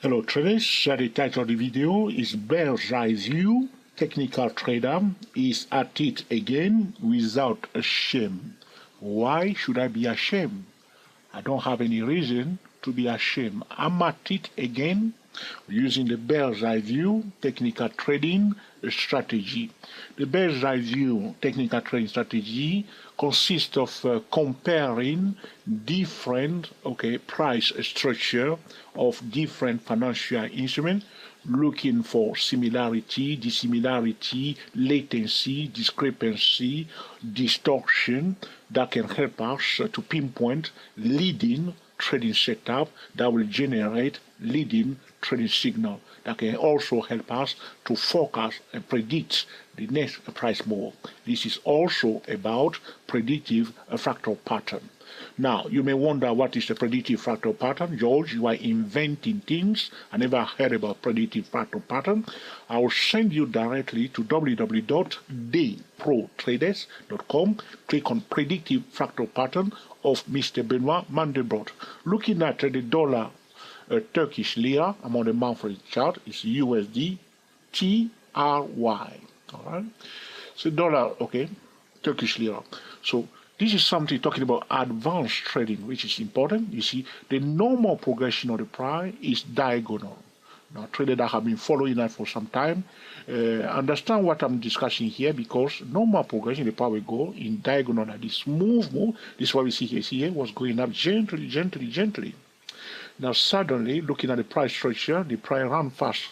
Hello traders, the title of the video is Bear's Eye View. Technical trader is at it again without a shame. Why should I be ashamed? I don't have any reason to be ashamed. I'm at it again using the Bear's Eye View technical trading strategy. The Bear's Eye View technical trading strategy consists of comparing different price structure of different financial instruments, looking for similarity, dissimilarity, latency, discrepancy, distortion that can help us to pinpoint leading trading setup that will generate leading trading signal that can also help us to forecast and predict the next price move. This is also about predictive fractal pattern. Now, you may wonder what is the predictive fractal pattern. George, you are inventing things. I never heard about predictive fractal pattern. I will send you directly to www.dayprotraders.com. Click on predictive fractal pattern of Mr. Benoit Mandelbrot. Looking at the dollar Turkish lira, I'm on the monthly chart, it's USD TRY. All right. So dollar, Turkish lira. So this is something talking about advanced trading, which is important. You see, the normal progression of the price is diagonal. Now, traders that have been following that for some time understand what I'm discussing here, because normal progression, the price will go in diagonal like this. Move. This is what we see here. See here, was going up gently. Now, suddenly, looking at the price structure, the price ran fast.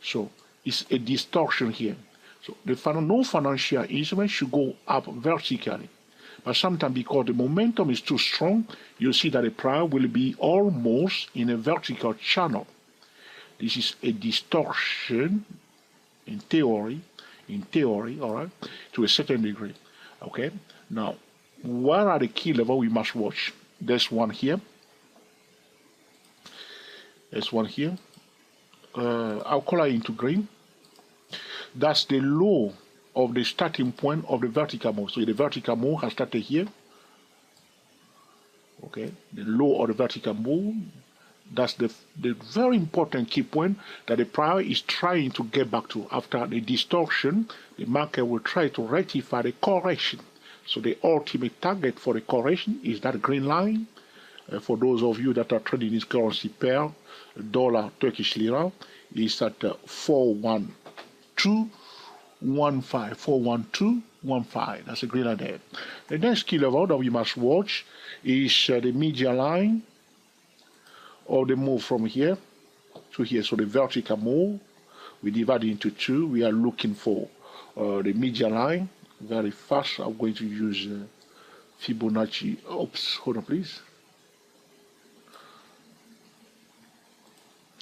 So, it's a distortion here. So, no financial instrument should go up vertically. But sometimes, because the momentum is too strong, you see that the price will be almost in a vertical channel. This is a distortion in theory, all right, to a certain degree. Okay. Now, what are the key levels we must watch? There's one here. I'll color into green. That's the low of the starting point of the vertical move. So the vertical move has started here. Okay, the low of the vertical move. That's the very important key point that the price is trying to get back to. After the distortion, the market will try to rectify the correction. So the ultimate target for the correction is that green line. For those of you that are trading this currency pair, dollar Turkish lira, is at 41215. That's a green line there. The next key level that we must watch is the median line of the move from here to here. So the vertical move, we divide it into two. We are looking for the median line very fast. I'm going to use Fibonacci. Oops, hold on, please.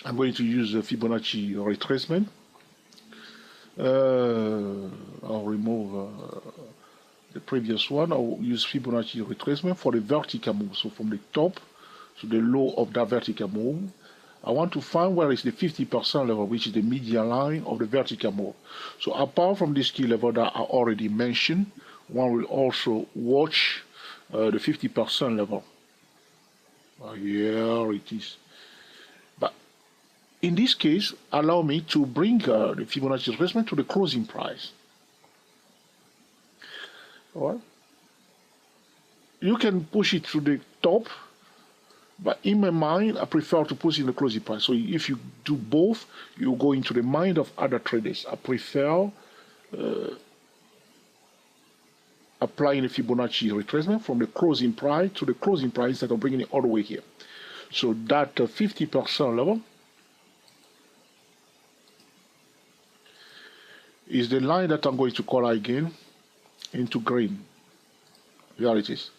I'm going to use the Fibonacci retracement. I'll remove the previous one. I'll use Fibonacci retracement for the vertical move. So from the top to the low of that vertical move, I want to find where is the 50% level, which is the median line of the vertical move. So apart from this key level that I already mentioned, one will also watch the 50% level. Here it is. In this case, allow me to bring the Fibonacci retracement to the closing price. All right. You can push it to the top, but in my mind, I prefer to push it in the closing price. So if you do both, you go into the mind of other traders. I prefer applying the Fibonacci retracement from the closing price to the closing price instead of bringing it all the way here. So that 50% level is the line that I'm going to color again into green. Here it is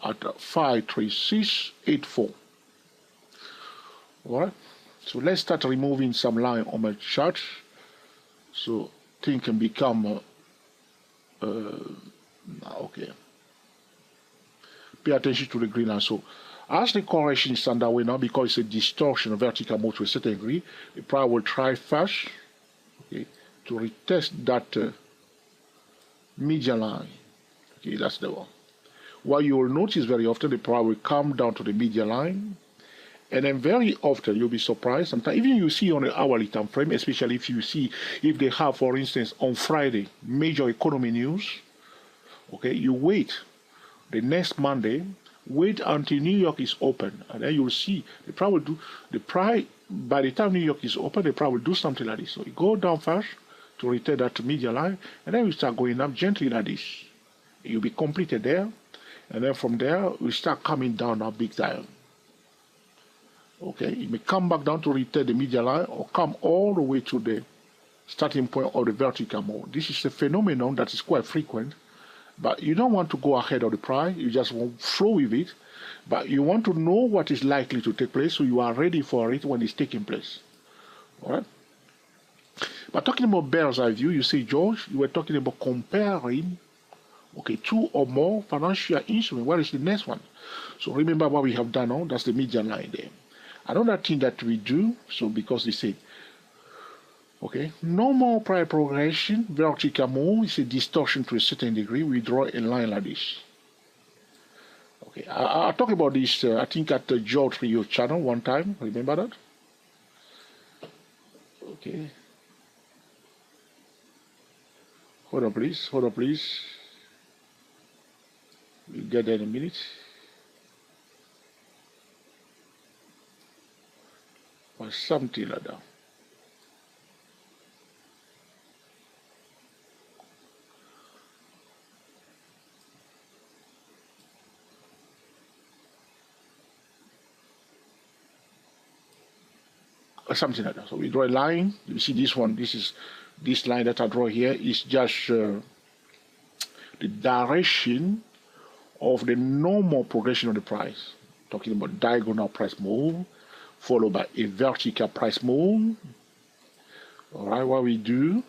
at 53684. All right. So let's start removing some line on my chart so things can become okay. Pay attention to the green line. So as the correction is underway now, because it's a distortion of vertical move to a certain degree, the price will try fast, to retest that median line. Okay, that's the one. What you will notice very often, the price will come down to the median line And then very often you'll be surprised. Sometimes even you see on the hourly time frame, especially if you see if they have, for instance, on Friday major economy news. Okay, you wait the next Monday, wait until New York is open, and then you'll see they probably do the price. By the time New York is open, they probably do something like this. So you go down first to return that to media line, and then you start going up gently like this. You'll be completed there, and then from there we start coming down now big time. Okay, you may come back down to return the media line or come all the way to the starting point of the vertical mode. This is a phenomenon that is quite frequent, but you don't want to go ahead of the price. You just want to flow with it, but you want to know what is likely to take place so you are ready for it when it's taking place. All right? But talking about bear's eye view, you see, George, you were talking about comparing, okay, two or more financial instruments. Where is the next one? So remember what we have done now, that's the median line there. Another thing that we do, so because they say, okay, normal price progression, vertical move is a distortion to a certain degree. We draw a line like this. Okay, I'll talk about this, I think at the George Rio channel one time. Remember that? Okay. Hold on, please. Hold on, please. We'll get there in a minute. Or something like that. Or something like that. So we draw a line. You see this one. This line that I draw here is just the direction of the normal progression of the price. Talking about diagonal price move, followed by a vertical price move. All right, what we do,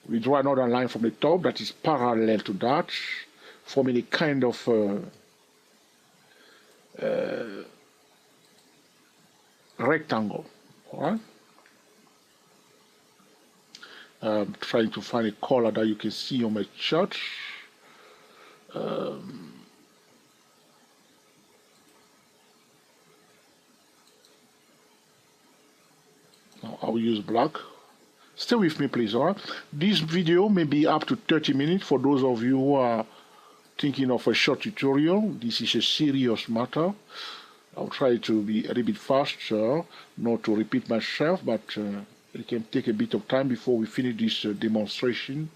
we draw another line from the top that is parallel to that, forming a kind of rectangle. All right. Trying to find a color that you can see on my chart. I'll use black. Stay with me, please. All right. This video may be up to 30 minutes for those of you who are thinking of a short tutorial. This is a serious matter. I'll try to be a little bit faster, not to repeat myself, but it can take a bit of time before we finish this demonstration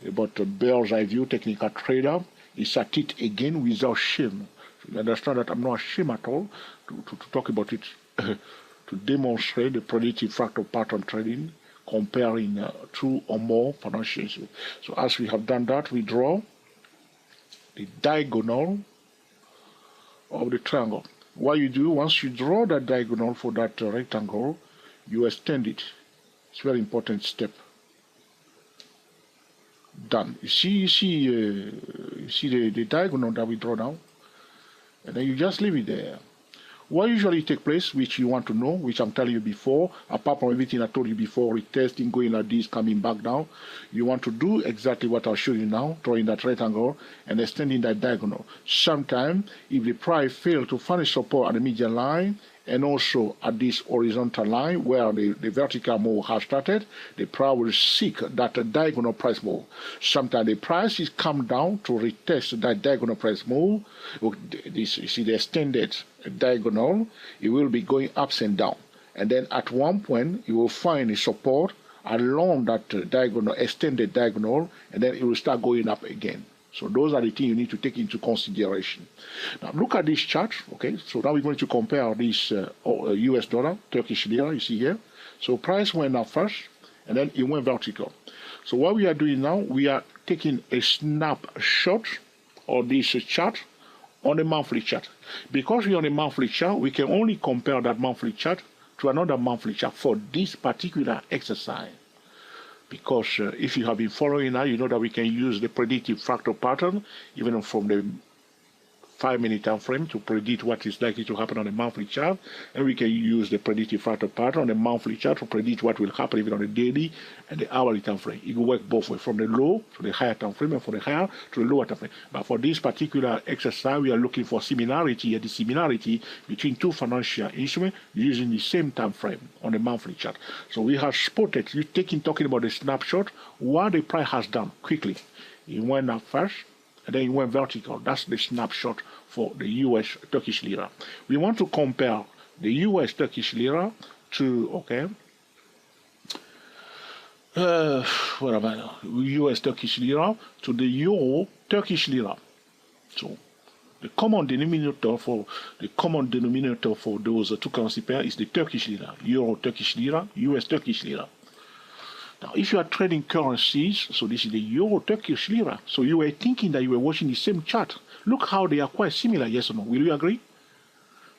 about the bear's eye view technical trader. It's at it again without shame. So you understand that I'm not ashamed at all to talk about it, to demonstrate the predictive fractal pattern trading, comparing two or more financial instruments. So as we have done that, we draw the diagonal of the triangle. What you do, once you draw that diagonal for that rectangle, you extend it. It's a very important step. Done. You see the diagonal that we draw now, and then you just leave it there. What usually takes place, which you want to know, which I'm telling you before, apart from everything I told you before, retesting, going like this, coming back down, you want to do exactly what I'll show you now, drawing that rectangle and extending that diagonal. Sometimes, if the price fails to find support at the median line, and also at this horizontal line where the vertical move has started, the price will seek that diagonal price move. Sometimes the price is come down to retest that diagonal price move. This, you see the extended diagonal, it will be going ups and down. And then at one point, you will find a support along that diagonal, extended diagonal, and then it will start going up again. So those are the things you need to take into consideration. Now look at this chart, okay? So now we're going to compare this US dollar, Turkish lira, you see here. So price went up first, and then it went vertical. So what we are doing now, we are taking a snapshot of this chart on the monthly chart. Because we're on a monthly chart, we can only compare that monthly chart to another monthly chart for this particular exercise. Because if you have been following now, you know that we can use the predictive fractal pattern even from the 5-minute time frame to predict what is likely to happen on a monthly chart, and we can use the predictive fractal pattern on a monthly chart to predict what will happen even on a daily and the hourly time frame. It will work both ways, from the low to the higher time frame and from the higher to the lower time frame. But for this particular exercise, we are looking for similarity and the similarity between two financial instruments using the same time frame on a monthly chart. So we have spotted, talking about the snapshot, what the price has done quickly. It went up first, and then it went vertical. That's the snapshot for the US Turkish lira. We want to compare the US Turkish lira to, what am I now? US Turkish lira to the Euro Turkish lira. So the common denominator for those two currency pairs is the Turkish lira, Euro Turkish lira, US Turkish lira. Now, if you are trading currencies, so this is the Euro Turkish lira. So you were thinking that you were watching the same chart. Look how they are quite similar, yes or no? Will you agree?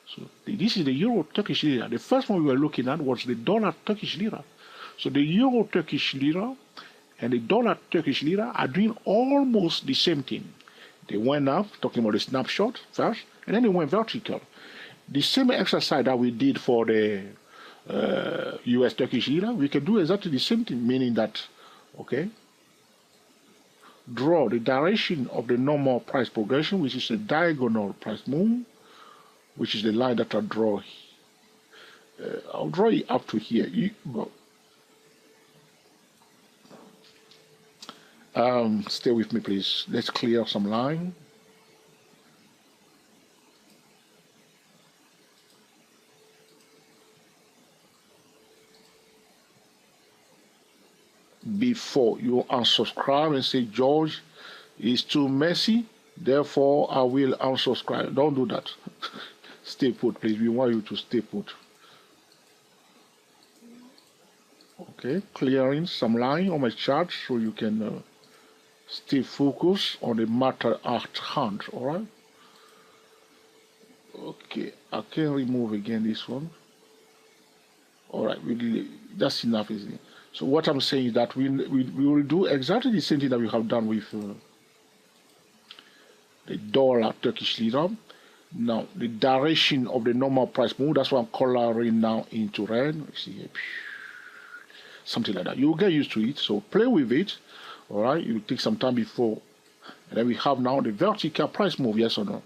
So this is the Euro Turkish lira. The first one we were looking at was the dollar Turkish lira. So the Euro Turkish lira and the dollar Turkish lira are doing almost the same thing. They went up, talking about the snapshot first, and then they went vertical. The same exercise that we did for the US Turkish lira, we can do exactly the same thing, meaning that, draw the direction of the normal price progression, which is a diagonal price move, which is the line that I draw. I'll draw it up to here. Stay with me, please. Let's clear some line. Before you unsubscribe and say, George is too messy, therefore I will unsubscribe. Don't do that. Stay put, please. We want you to stay put. Clearing some line on my chart so you can stay focused on the matter at hand. All right. I can remove again this one. All right, that's enough, isn't it? So what I'm saying is that we will do exactly the same thing that we have done with the dollar Turkish lira. Now, the direction of the normal price move, that's what I'm coloring now into red. You see here, something like that. You'll get used to it, so play with it. All right, you take some time before. And then we have now the vertical price move, yes or no?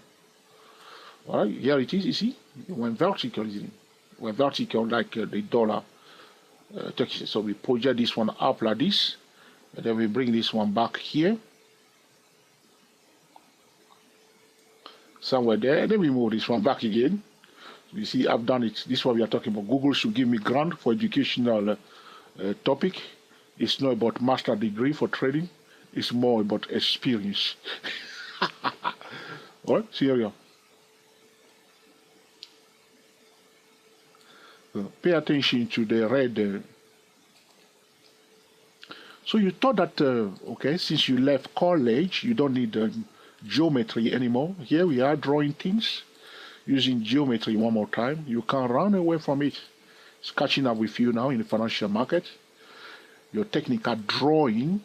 All right, here it is, you see? It went vertical, isn't it? It went vertical like the dollar Turkish. So we project this one up like this, and then we bring this one back here, somewhere there, and then we move this one back again. You see, I've done it. This is what we are talking about. Google should give me grant for educational topic. It's not about master degree for trading. It's more about experience. All right, see here we are. Pay attention to the red. So you thought that, since you left college, you don't need geometry anymore. Here we are drawing things using geometry one more time. You can't run away from it. It's catching up with you now in the financial market. Your technical drawing,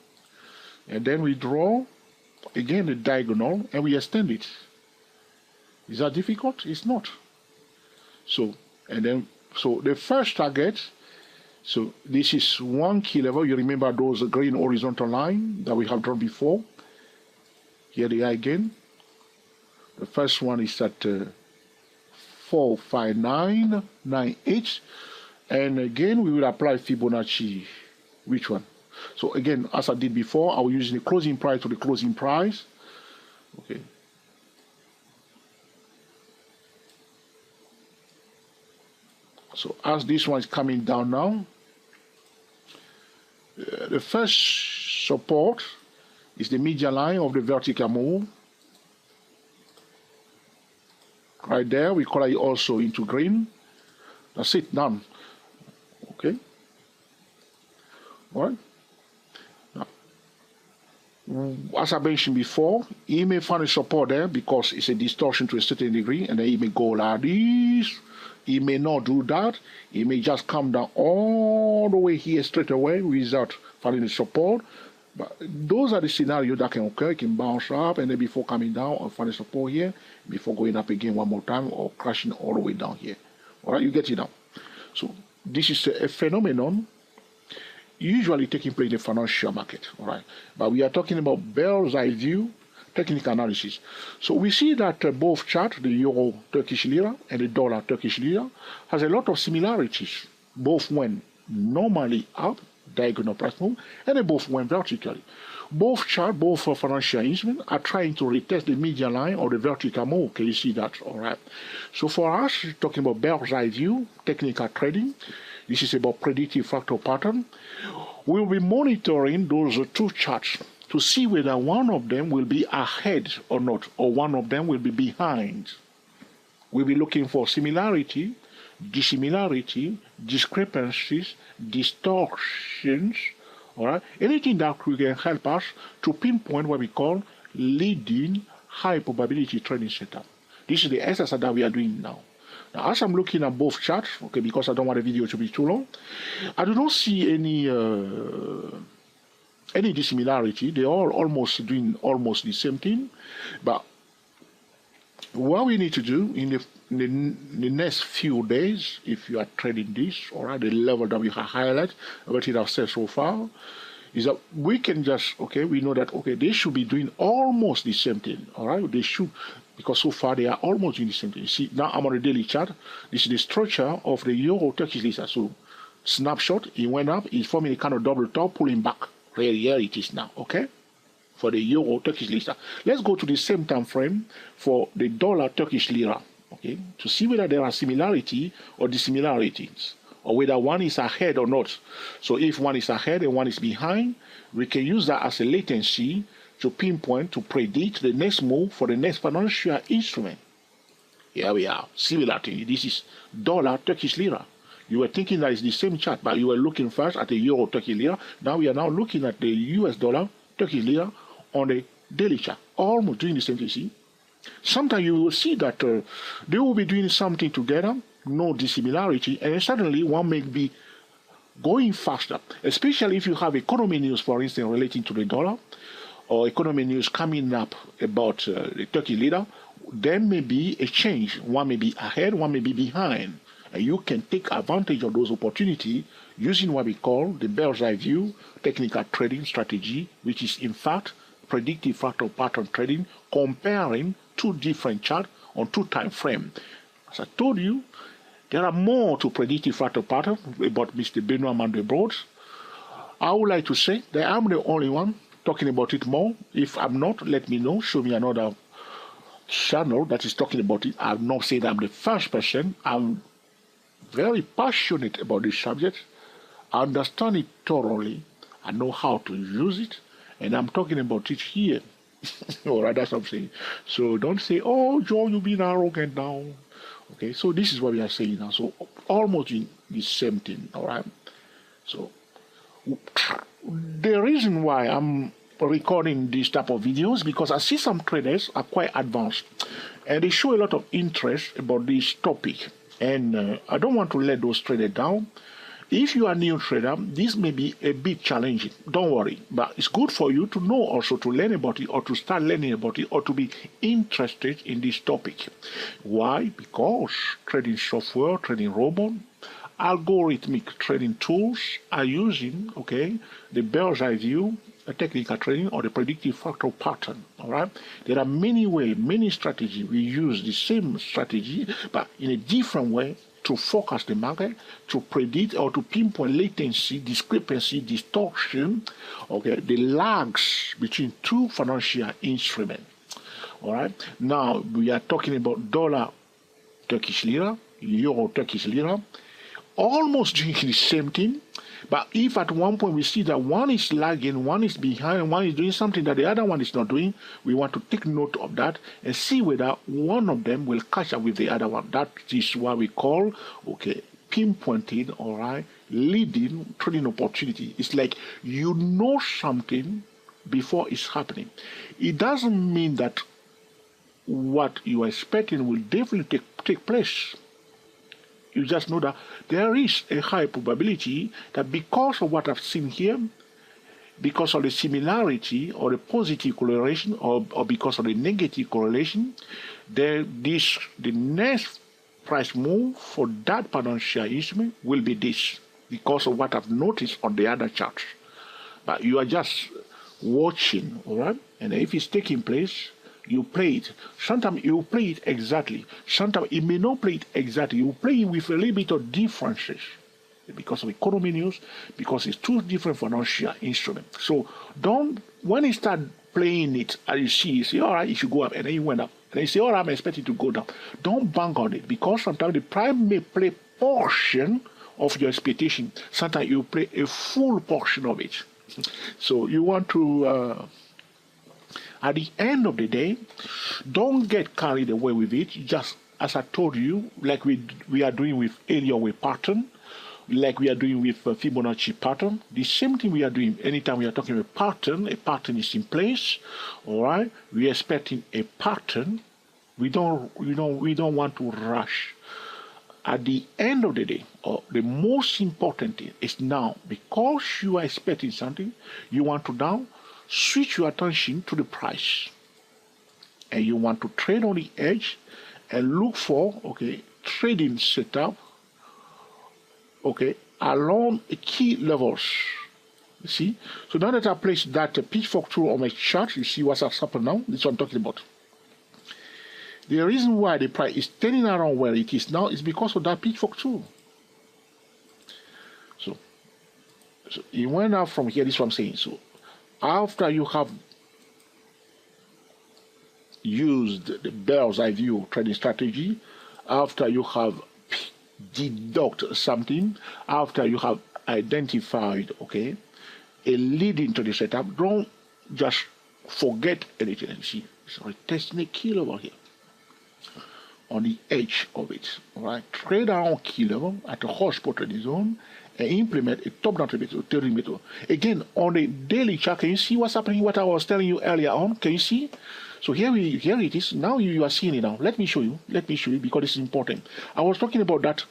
and then we draw again the diagonal and we extend it. Is that difficult? It's not. So the first target, so this is 1 key level. You remember those green horizontal line that we have drawn before? Here they are again. The first one is at 45998, and again we will apply Fibonacci. Which one? So again, as I did before, I will use the closing price to the closing price. So as this one is coming down now, the first support is the median line of the vertical move. Right there, we color it also into green. That's it, done. All right. Now, as I mentioned before, he may find a support there because it's a distortion to a certain degree, and then he may go like this. He may not do that. He may just come down all the way here straight away without finding the support. But those are the scenarios that can occur. It can bounce up and then before coming down or find a support here, before going up again one more time or crashing all the way down here. All right, you get it now. So this is a phenomenon usually taking place in the financial market. All right, but we are talking about bird's eye view technical analysis. So we see that both charts, the euro Turkish lira and the dollar Turkish lira, has a lot of similarities. Both went normally up, diagonal price move, and they both went vertically. Both charts, both financial instruments, are trying to retest the median line or the vertical move. Can you see that? All right. So for us, talking about bird's eye view, technical trading, this is about predictive fractal pattern. We'll be monitoring those two charts to see whether one of them will be ahead or not, or one of them will be behind. We'll be looking for similarity, dissimilarity, discrepancies, distortions, all right? Anything that can help us to pinpoint what we call leading high probability trading setup. This is the exercise that we are doing now. Now, as I'm looking at both charts, okay, because I don't want the video to be too long, I do not see any dissimilarity. They are almost doing almost the same thing, but what we need to do in the next few days, if you are trading this, all right, the level that we have highlighted, what it has said so far, is that we can just, okay, we know that, okay, they should be doing almost the same thing, all right, they should, because so far they are almost doing the same thing. You see, now I'm on the daily chart. This is the structure of the euro Turkish lira. So snapshot, it went up, it's forming a kind of double top, pulling back. Here it is now, okay, for the euro Turkish lira. Let's go to the same time frame for the dollar Turkish lira, okay, to see whether there are similarity or dissimilarities, or whether one is ahead or not. So if one is ahead and one is behind, we can use that as a latency to pinpoint, to predict the next move for the next financial instrument. Here we are, similar thing. This is dollar Turkish lira. You were thinking that it's the same chart, but you were looking first at the euro Turkish lira. Now we are now looking at the US dollar Turkish lira on the daily chart, almost doing the same thing. See, sometimes you will see that they will be doing something together, no dissimilarity, and then suddenly one may be going faster, especially if you have economy news, for instance, relating to the dollar, or economy news coming up about the Turkish lira. There may be a change. One may be ahead, one may be behind. And you can take advantage of those opportunities using what we call the bird's eye view technical trading strategy, which is in fact predictive fractal pattern trading, comparing two different charts on two time frames. As I told you, there are more to predictive fractal pattern about Mr. Benoit Mandelbrot. I would like to say that I'm the only one talking about it more. If I'm not, let me know. Show me another channel that is talking about it. I'll not say that I'm the first person. I'm very passionate about this subject. I understand it thoroughly. I know how to use it, and I'm talking about it here. All right, that's what I'm saying. So don't say, "Oh, Joe, you've been arrogant now." Okay, so this is what we are saying now. So almost in the same thing. All right. So the reason why I'm recording this type of videos, because I see some traders are quite advanced, and they show a lot of interest about this topic. And I don't want to let those traders down. If you are a new trader, this may be a bit challenging. Don't worry. But it's good for you to know also, to learn about it, or to start learning about it, or to be interested in this topic. Why? Because trading software, trading robot, algorithmic trading tools are using, okay, the bird's eye view, a technical trading, or the predictive fractal pattern. All right, there are many ways, many strategies. We use the same strategy, but in a different way, to forecast the market, to predict or to pinpoint latency, discrepancy, distortion, okay, the lags between two financial instruments. All right, now we are talking about dollar Turkish lira, euro Turkish lira, almost doing the same thing. But if at one point we see that one is lagging, one is behind, one is doing something that the other one is not doing, we want to take note of that and see whether one of them will catch up with the other one. That is what we call, okay, pinpointing, all right, leading trading opportunity. It's like you know something before it's happening. It doesn't mean that what you are expecting will definitely take place. You just know that there is a high probability that because of what I've seen here, because of the similarity or the positive correlation or because of the negative correlation, the next price move for that pattern share instrument will be this, because of what I've noticed on the other charts. But you are just watching, all right? And if it's taking place, you play it. Sometimes you play it exactly. Sometimes you may not play it exactly. You play it with a little bit of differences because of economy news, because it's two different financial instruments. So when you start playing it and you say, all right, it should go up, and then you went up. And then you say, all right, I'm expecting to go down. Don't bank on it, because sometimes the price may play portion of your expectation. Sometimes you play a full portion of it. So you want to, at the end of the day, don't get carried away with it. Just as I told you, like we are doing with area pattern, like we are doing with Fibonacci pattern, the same thing we are doing anytime we are talking about pattern. A pattern is in place, all right? We are expecting a pattern. We don't want to rush. At the end of the day, the most important thing is now, because you are expecting something, you want to now switch your attention to the price, and you want to trade on the edge and look for trading setup along key levels. You see, so now that I placed that pitchfork tool on my chart, you see what's happened now. This is what I'm talking about. The reason why the price is turning around where it is now is because of that pitchfork tool. So it went out from here. This is what I'm saying. So after you have used the bird's eye view trading strategy, after you have deduct something, after you have identified a lead into the setup, don't just forget anything. You see, so testing a key level here on the edge of it. All right, trade around key level at a hotspot trading zone and implement a top-down trading method. Again, on the daily chart, can you see what's happening? What I was telling you earlier on, can you see? So here it is. Now you are seeing it now. Let me show you. Let me show you, because it's important. I was talking about that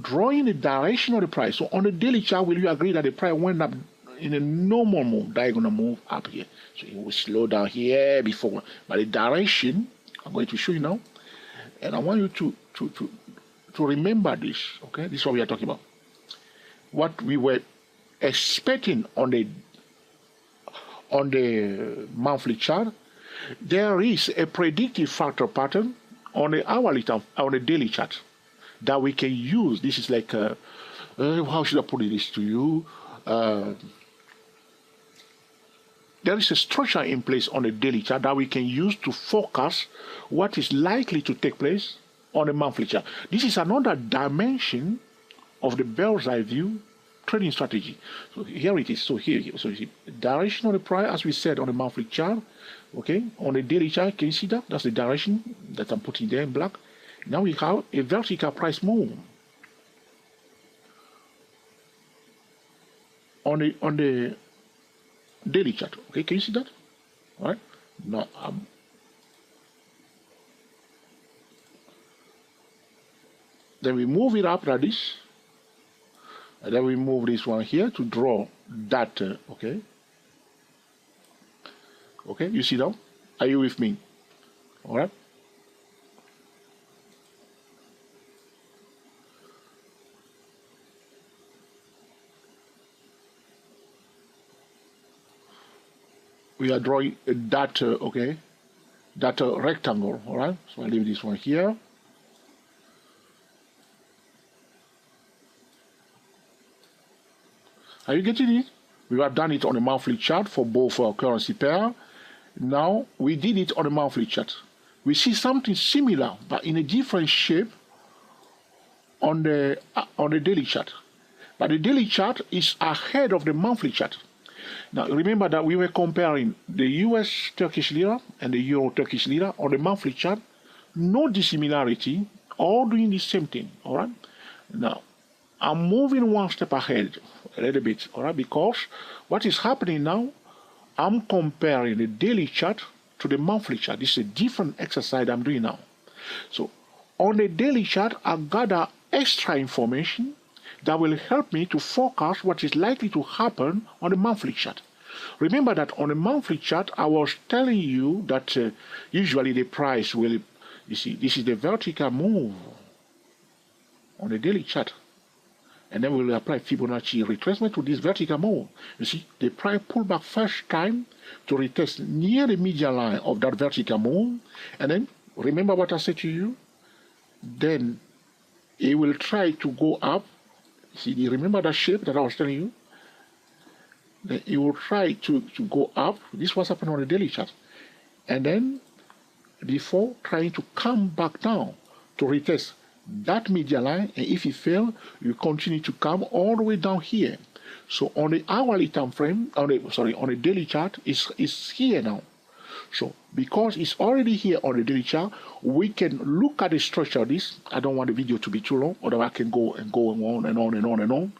drawing the direction of the price. So on the daily chart, will you agree that the price went up in a normal move, diagonal move up here? So it will slow down here before, but the direction I'm going to show you now, and I want you to remember this. Okay, this is what we are talking about. What we were expecting on the monthly chart, there is a predictive fractal pattern on the hourly chart, on the daily chart, that we can use. This is like how should I put this to you? There is a structure in place on the daily chart that we can use to forecast what is likely to take place on a monthly chart. This is another dimension of the bird's eye view trading strategy. So here it is. So here, so you see, direction of the price, as we said, on the monthly chart. Okay, on the daily chart, can you see that? That's the direction that I'm putting there in black. Now we have a vertical price move on the daily chart. Okay, can you see that? All right. Now then we move it up like this, and then we move this one here to draw that. Okay. Okay, you see now? Are you with me? All right. We are drawing that, that rectangle, all right? So I leave this one here. Are you getting it? We have done it on a monthly chart for both currency pair. Now we did it on a monthly chart. We see something similar, but in a different shape on the daily chart. But the daily chart is ahead of the monthly chart. Now remember that we were comparing the US Turkish lira and the Euro Turkish lira on the monthly chart. No dissimilarity, all doing the same thing, all right? Now, I'm moving one step ahead a little bit, all right? Because what is happening now, I'm comparing the daily chart to the monthly chart. This is a different exercise I'm doing now. So on the daily chart, I gather extra information that will help me to forecast what is likely to happen on the monthly chart. Remember that on a monthly chart, I was telling you that usually the price will, you see, this is the vertical move on the daily chart. And then we'll apply Fibonacci retracement to this vertical move. You see, the price pull back first time to retest near the median line of that vertical move. And then, remember what I said to you? Then it will try to go up. See, you remember that shape that I was telling you? Then it will try to go up. This was happening on the daily chart. And then, before trying to come back down to retest that median line, and if it fails, you continue to come all the way down here. So on the hourly time frame, on the daily chart, it's here now. So because it's already here on the daily chart, we can look at the structure of this. I don't want the video to be too long, otherwise I can go on and on and on and on.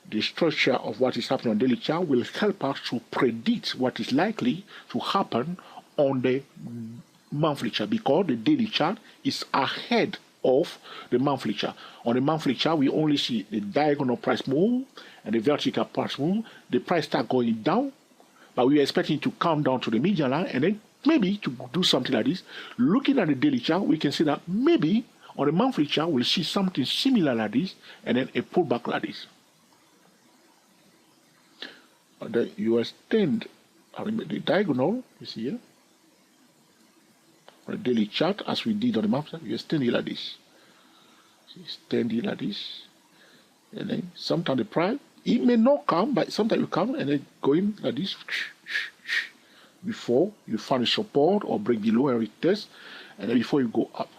The structure of what is happening on the daily chart will help us to predict what is likely to happen on the monthly chart, because the daily chart is ahead of the monthly chart. On the monthly chart, we only see the diagonal price move and the vertical price move. The price start going down, but we are expecting to come down to the median line and then maybe to do something like this. Looking at the daily chart, we can see that maybe on the monthly chart, we'll see something similar like this and then a pullback like this. And then you extend the diagonal, you see here, on the daily chart, as we did on the map, you extend it like this. So extend it like this. And then sometimes the price, it may not come, but sometimes it come and then go in like this before you find a support or break below and retest, and then before you go up.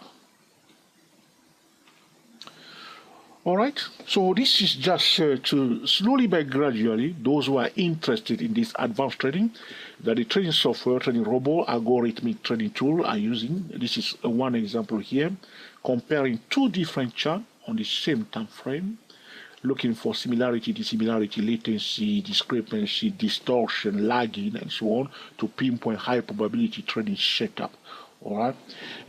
All right, so this is just to slowly but gradually, those who are interested in this advanced trading, that the trading software, trading robot, algorithmic trading tool are using. This is one example here, comparing two different charts on the same time frame, looking for similarity, dissimilarity, latency, discrepancy, distortion, lagging, and so on, to pinpoint high probability trading setup. All right,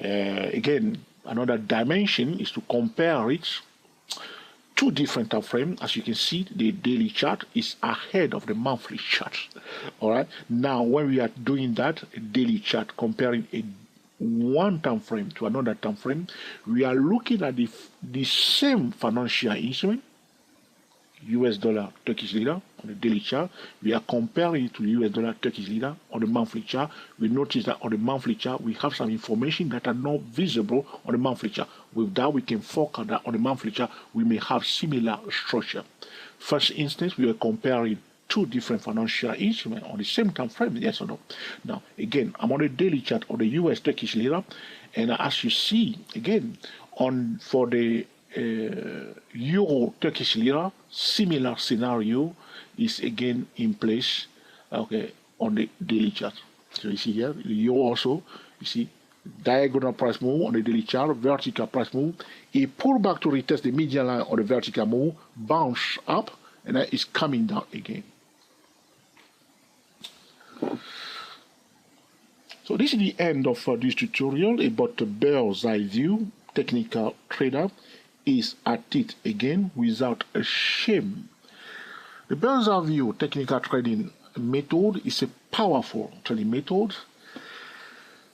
again, another dimension is to compare it. Two different time frames. As you can see, the daily chart is ahead of the monthly chart. All right. Now, when we are doing that, a daily chart comparing one time frame to another time frame, we are looking at the same financial instrument, US dollar, Turkish lira, on the daily chart. We are comparing it to US dollar, Turkish lira on the monthly chart. We notice that on the monthly chart, we have some information that are not visible on the monthly chart. With that, we can forecast that on the monthly chart, we may have similar structure. First instance, we are comparing two different financial instruments on the same time frame, yes or no? Now, again, I'm on the daily chart on the US Turkish lira, and as you see, again, for the Euro Turkish lira, similar scenario is again in place, okay, on the daily chart. So you see here, the Euro also, you see, diagonal price move on the daily chart, vertical price move. It pull back to retest the median line on the vertical move, bounce up, and then it's coming down again. So this is the end of this tutorial about the bird's eye view. Technical trader is at it again without a shame. The bird's eye view technical trading method is a powerful trading method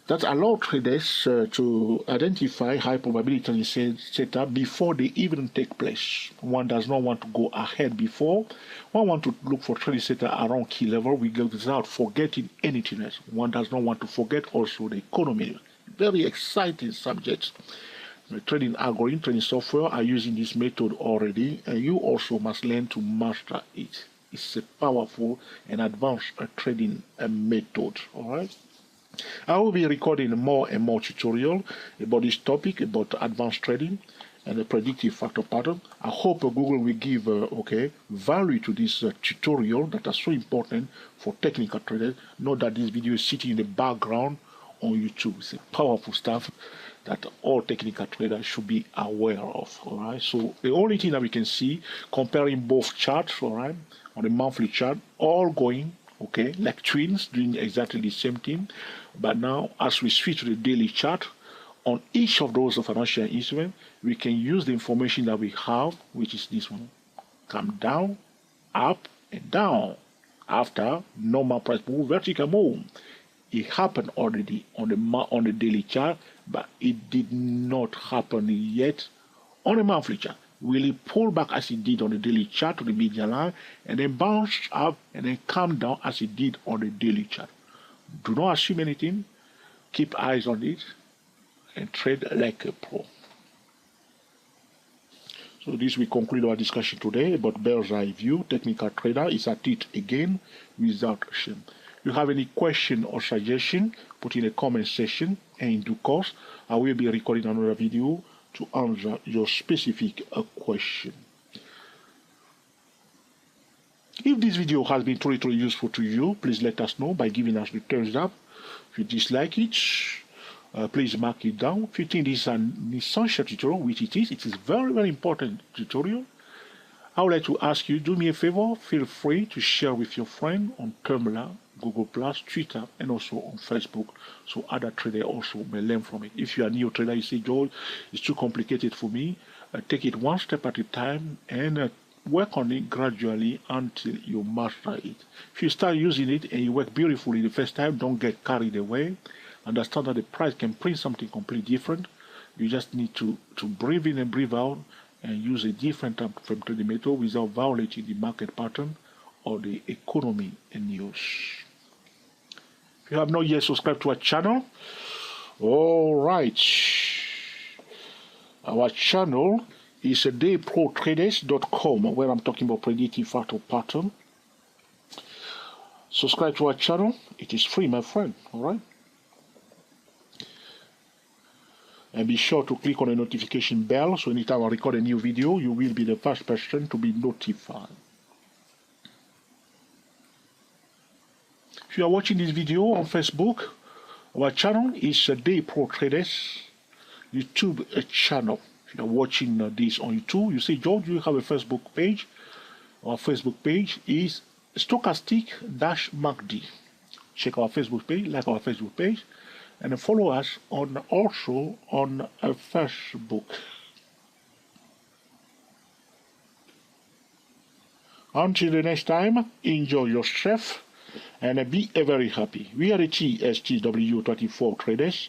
that allows traders to identify high probability setup before they even take place. One does not want to go ahead before. One wants to look for trading setup around key level without forgetting anything else. One does not want to forget also the economy. Very exciting subject. The trading algorithm, trading software are using this method already, and you also must learn to master it. It's a powerful and advanced trading method. All right. I will be recording more and more tutorials about this topic, about advanced trading and the predictive fractal pattern. I hope Google will give value to this tutorial that are so important for technical traders. Note that this video is sitting in the background on YouTube. It's a powerful stuff that all technical traders should be aware of. All right. So the only thing that we can see, comparing both charts, all right, on the monthly chart, all going okay, like twins, doing exactly the same thing. But now, as we switch to the daily chart, on each of those financial instruments, we can use the information that we have, which is this one. Come down, up, and down. after normal price move, vertical move. It happened already on the daily chart, but it did not happen yet on the monthly chart. Will it pull back as it did on the daily chart to the median line, and then bounce up and then come down as it did on the daily chart? Do not assume anything. Keep eyes on it and trade like a pro. So this will conclude our discussion today about bird's eye view. Technical trader is at it again without shame. If you have any question or suggestion, put in the comment section, and in due course, I will be recording another video to answer your specific question. If this video has been truly useful to you, please let us know by giving us the thumbs up. If you dislike it, please mark it down. If you think this is an essential tutorial, which it is very important tutorial, I would like to ask you, do me a favor, feel free to share with your friend on Tumblr, Google+, Twitter, and also on Facebook, so other traders also may learn from it. If you are a new trader, you say, George, it's too complicated for me. Take it one step at a time and work on it gradually until you master it. If you start using it and you work beautifully the first time, don't get carried away. Understand that the price can print something completely different. You just need to breathe in and breathe out and use a different time frame trading method without violating the market pattern or the economy and news. If you have not yet subscribed to our channel, all right. Our channel is dayprotraders.com, where I'm talking about predictive fractal pattern. Subscribe to our channel. It is free, my friend. All right. And be sure to click on the notification bell, so anytime I record a new video, you will be the first person to be notified. If you are watching this video on Facebook, our channel is Daypro Traders YouTube channel. If you are watching this on YouTube, you say, George, you have a Facebook page. Our Facebook page is Stochastic-MACD. Check our Facebook page, like our Facebook page, and follow us also on Facebook. Until the next time, enjoy yourself and be very happy. We are the TSTW24 traders,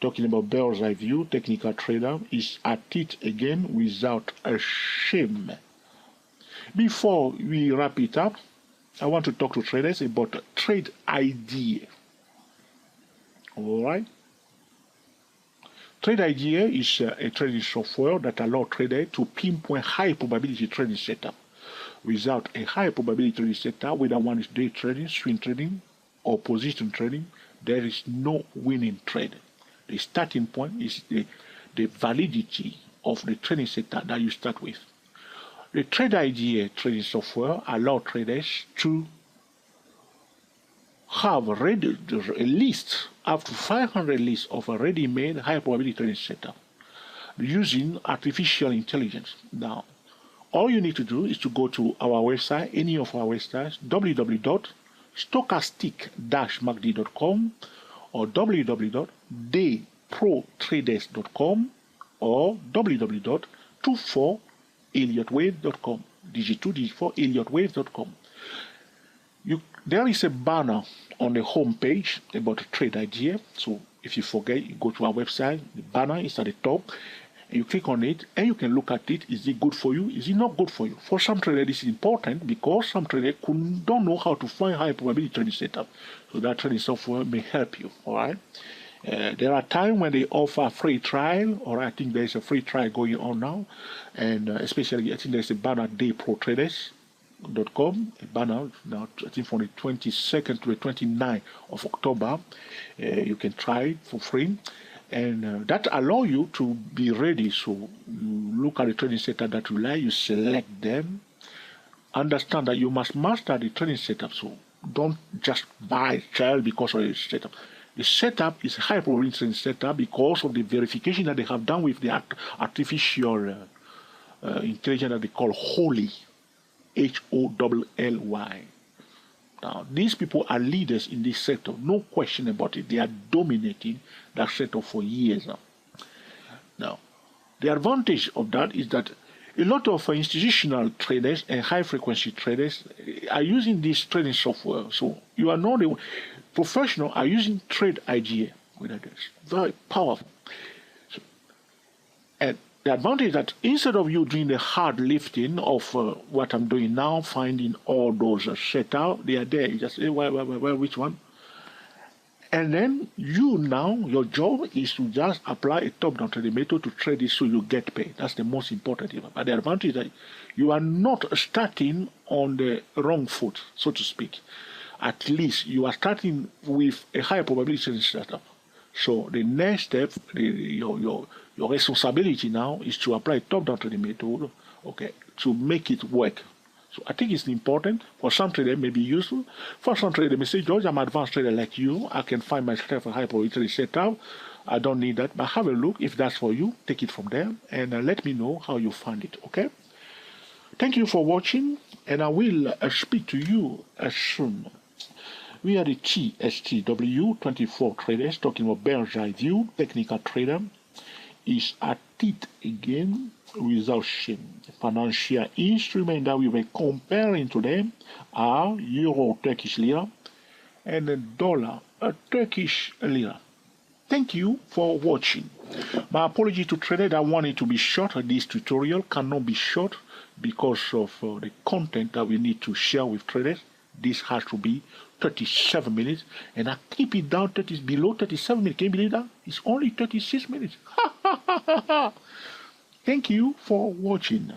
talking about bird's eye view. Technical trader is at it again without a shame. Before we wrap it up, I want to talk to traders about trade idea. All right. Trade idea is a trading software that allows traders to pinpoint high probability trading setup. Without a high probability trading setup, whether one is day trading, swing trading, or position trading, there is no winning trade. The starting point is the validity of the trading setup that you start with. The trade idea trading software allows traders to have a list, up to 500 lists of a ready-made high probability trading setup using artificial intelligence. Now, all you need to do is to go to our website, any of our websites, www.stochastic-macd.com or www.dayprotraders.com or www.24elliottwave.com, digit 2, digit 4, elliottwave.com. There is a banner on the home page about a trade idea. So if you forget, you go to our website, the banner is at the top, and you click on it, and you can look at it. Is it good for you? Is it not good for you? For some traders, this is important because some traders don't know how to find high probability trading setup. So that trading software may help you, all right? There are times when they offer a free trial, or I think there's a free trial going on now, and especially I think there's a banner dayprotraders.com, a banner now, I think from the 22nd to the 29th of October. You can try it for free, and that allows you to be ready. So you look at the trading setup that you like, you select them, understand that you must master the trading setup. So don't just buy trial because of the setup. The setup is a high probability trading setup because of the verification that they have done with the artificial intelligence that they call Holy. Holly. Now, these people are leaders in this sector, no question about it. They are dominating that sector for years now. Now, the advantage of that is that A lot of institutional traders and high-frequency traders are using this trading software. So you are not the professional are using trade IGA with this. Very powerful. So, and the advantage is that instead of you doing the hard lifting of what I'm doing now, finding all those set out, they are there. You just say, well, which one? And then you now, your job is to just apply a top-down trading method to trade it so you get paid. That's the most important thing. But the advantage is that you are not starting on the wrong foot, so to speak. At least you are starting with a higher probability in setup. So the next step, your responsibility now is to apply a top-down trading method, okay, to make it work. So I think it's important. For some traders, it may be useful. For some traders, they may say, George, I'm an advanced trader like you. I can find myself a high probability setup. I don't need that. But have a look. If that's for you, take it from there. And let me know how you find it, okay? Thank you for watching. And I will speak to you soon. We are the TSTW24 traders talking about bird's eye view. Technical trader is at it again without shame. Financial instruments that we were comparing today are Euro Turkish Lira and a dollar Turkish Lira. Thank you for watching. My apology to traders that wanted to be short. This tutorial cannot be short because of the content that we need to share with traders. This has to be 37 minutes, and I keep it down below 37 minutes. Can you believe that? It's only 36 minutes. Thank you for watching.